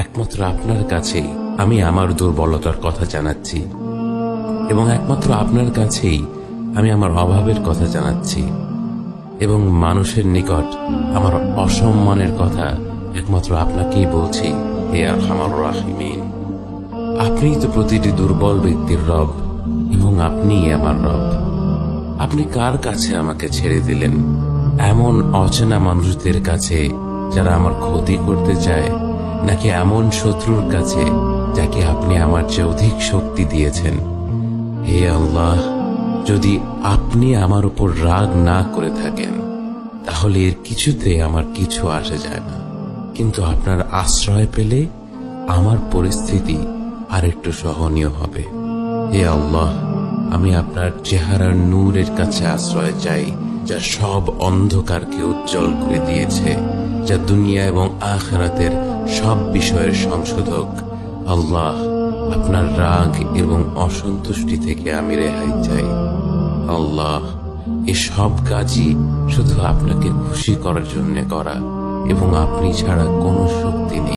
একমাত্র আপনার কাছেই আমি আমার দুর্বলতার কথা জানাচ্ছি, এবং একমাত্র আপনার কাছেই আমি আমার অভাবের কথা জানাচ্ছি, এবং মানুষের নিকট আমার অসম্মানের কথা একমাত্র আপনাকেই বলছি। হে আরহামার রাহিমিন, আপনিই তো প্রতিটি দুর্বল ব্যক্তির রব, এবং আপনিই আমার রব। আপনি কার কাছে আমাকে ছেড়ে দিলেন? এমন অচেনা মানুষদের কাছে যারা আমার ক্ষতি করতে চায়, নাকি এমন শত্রুর কাছে যাকে আপনি আমার চেয়ে অধিক শক্তি দিয়েছেন? হে আল্লাহ, যদি আপনি আমার উপর রাগ না করে থাকেন তাহলে এর কিছুতে আমার কিছু আসে যায় না, কিন্তু আপনার আশ্রয় পেলে আমার পরিস্থিতি আরেকটু সহনীয় হবে। হে আল্লাহ, আমি আপনার চেহারার নূরের কাছে আশ্রয় চাই, যা সব অন্ধকারকে উজ্জ্বল করে দিয়েছে, যা দুনিয়া এবং আখিরাতের সব বিষয়ের সংশোধক। আল্লাহ, আপনার রাগ এবং অসন্তুষ্টি থেকে আমি রেহাই চাই। আল্লাহ, এসব কাজই শুধু আপনাকে খুশি করার জন্য করা, এবং আপনি ছাড়া কোনো শক্তি নেই।